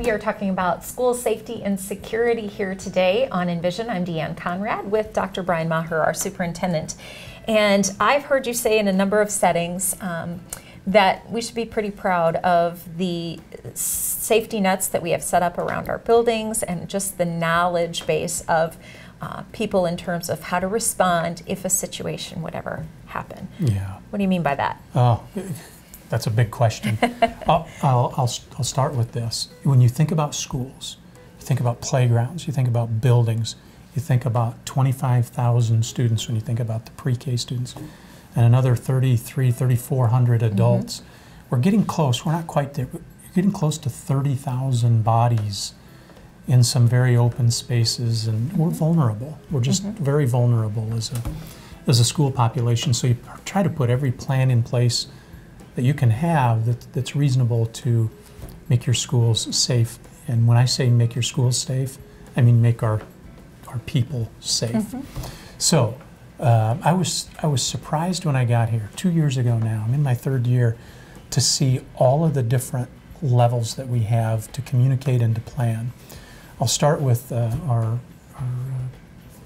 We are talking about school safety and security here today on Envision. I'm Deanne Conrad with Dr. Brian Maher, our superintendent. And I've heard you say in a number of settings that we should be pretty proud of the safety nets that we have set up around our buildings and just the knowledge base of people in terms of how to respond if a situation would ever happen. Yeah. What do you mean by that? Oh, that's a big question. I'll start with this. When you think about schools, you think about playgrounds, you think about buildings, you think about 25,000 students when you think about the pre-K students, and another 3,400 adults. We're getting close. We're not quite there. We're getting close to 30,000 bodies in some very open spaces, and we're vulnerable. We're just very vulnerable as a school population. So you try to put every plan in place that you can have that's reasonable to make your schools safe. And when I say make your schools safe, I mean make our people safe. So I was surprised when I got here 2 years ago now. I'm in my third year to see all of the different levels that we have to communicate and to plan. I'll start with our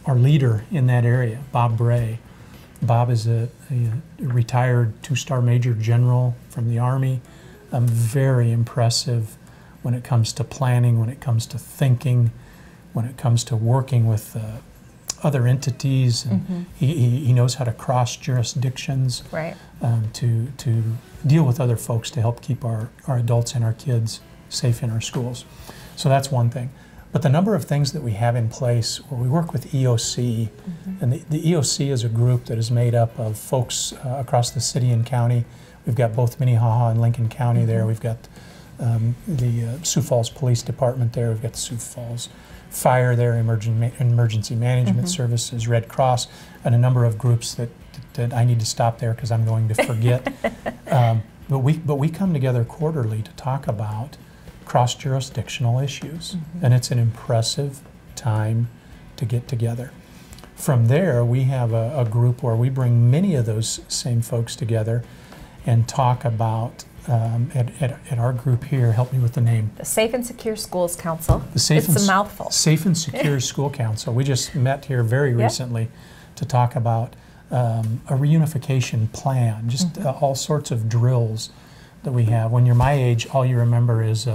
leader in that area, Bob Bray. Bob is a retired two-star Major General from the Army. Very impressive when it comes to planning, when it comes to thinking, when it comes to working with other entities. And he knows how to cross jurisdictions, Right. To deal with other folks to help keep our adults and our kids safe in our schools. So that's one thing. But the number of things that we have in place, where we work with EOC, and the EOC is a group that is made up of folks across the city and county. We've got both Minnehaha and Lincoln County there. We've got the Sioux Falls Police Department there. We've got the Sioux Falls Fire there, Emergency Management Services, Red Cross, and a number of groups that I need to stop there because I'm going to forget. But we come together quarterly to talk about cross-jurisdictional issues, and it's an impressive time to get together. From there, we have a group where we bring many of those same folks together and talk about, at our group here, help me with the name. The Safe and Secure Schools Council. It's a mouthful. Safe and Secure School Council. We just met here very recently to talk about a reunification plan, just all sorts of drills that we have. When you're my age, all you remember is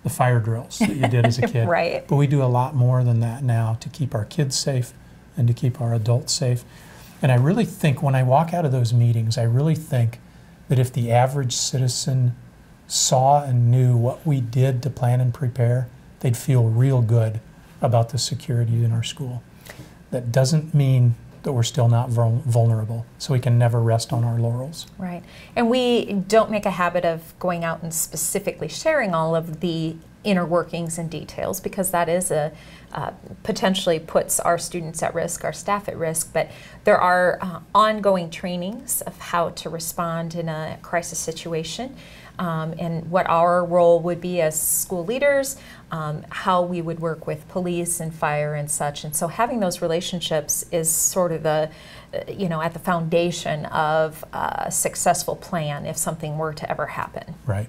the fire drills that you did as a kid. Right. But we do a lot more than that now to keep our kids safe and to keep our adults safe. And I really think when I walk out of those meetings, I really think that if the average citizen saw and knew what we did to plan and prepare, they'd feel real good about the security in our school. That doesn't mean that we're still not vulnerable, so we can never rest on our laurels. Right. And we don't make a habit of going out and specifically sharing all of the inner workings and details, because that is potentially puts our students at risk, our staff at risk. But there are ongoing trainings of how to respond in a crisis situation, and what our role would be as school leaders, how we would work with police and fire and such. And so having those relationships is sort of the, at the foundation of a successful plan if something were to ever happen. Right.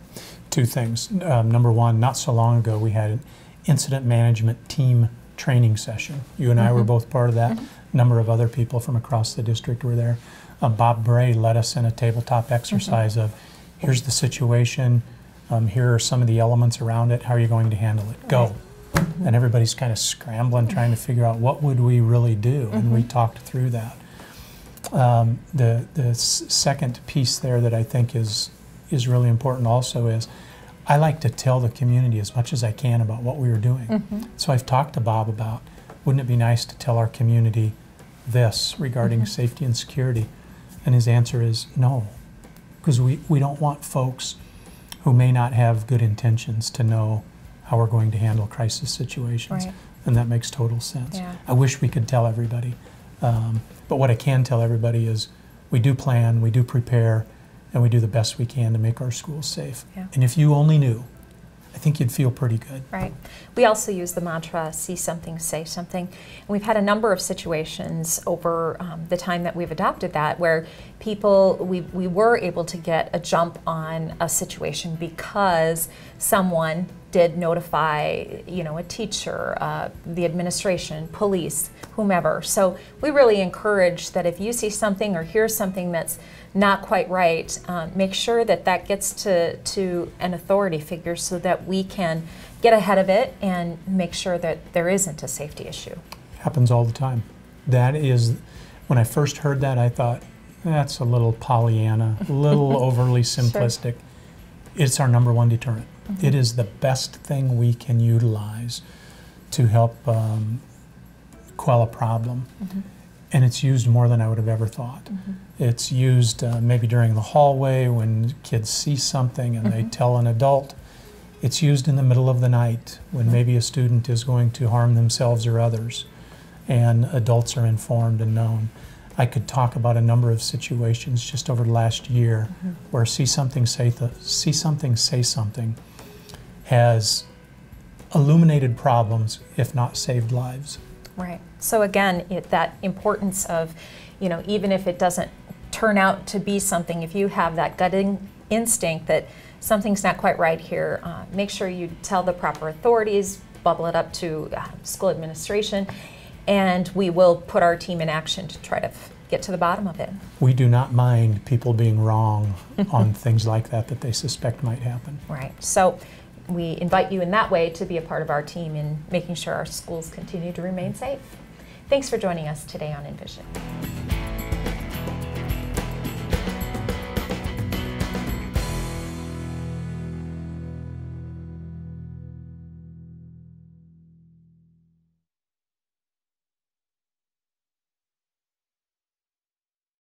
Two things. Number one, not so long ago we had an incident management team training session. You and I were both part of that. A number of other people from across the district were there. Bob Bray led us in a tabletop exercise of, here's the situation, here are some of the elements around it, how are you going to handle it? Go. And everybody's kind of scrambling, trying to figure out what would we really do, and we talked through that. The second piece there that I think is really important also is I like to tell the community as much as I can about what we were doing. So I've talked to Bob about, wouldn't it be nice to tell our community this regarding safety and security? And his answer is no, because we don't want folks who may not have good intentions to know how we're going to handle crisis situations. Right. And that makes total sense. Yeah. I wish we could tell everybody. But what I can tell everybody is we do plan, we do prepare, and we do the best we can to make our schools safe. Yeah. And if you only knew, I think you'd feel pretty good. Right. We also use the mantra, see something, say something. And we've had a number of situations over the time that we've adopted that where people, we were able to get a jump on a situation because someone did notify, a teacher, the administration, police, whomever. So we really encourage that if you see something or hear something that's not quite right, make sure that that gets to an authority figure so that we can get ahead of it and make sure that there isn't a safety issue. Happens all the time. That is, when I first heard that, I thought, that's a little Pollyanna, a little overly simplistic. Sure. It's our number one deterrent. Mm-hmm. It is the best thing we can utilize to help quell a problem. Mm-hmm. And it's used more than I would have ever thought. Mm-hmm. It's used maybe during the hallway when kids see something and they tell an adult. It's used in the middle of the night when maybe a student is going to harm themselves or others, and adults are informed and known. I could talk about a number of situations just over the last year where see something, say something has illuminated problems, if not saved lives. Right. So again, that importance of, even if it doesn't turn out to be something, if you have that gut instinct that something's not quite right here, make sure you tell the proper authorities, bubble it up to school administration, and we will put our team in action to try to get to the bottom of it. We do not mind people being wrong on things like that they suspect might happen. Right. So we invite you in that way to be a part of our team in making sure our schools continue to remain safe. Thanks for joining us today on Envision.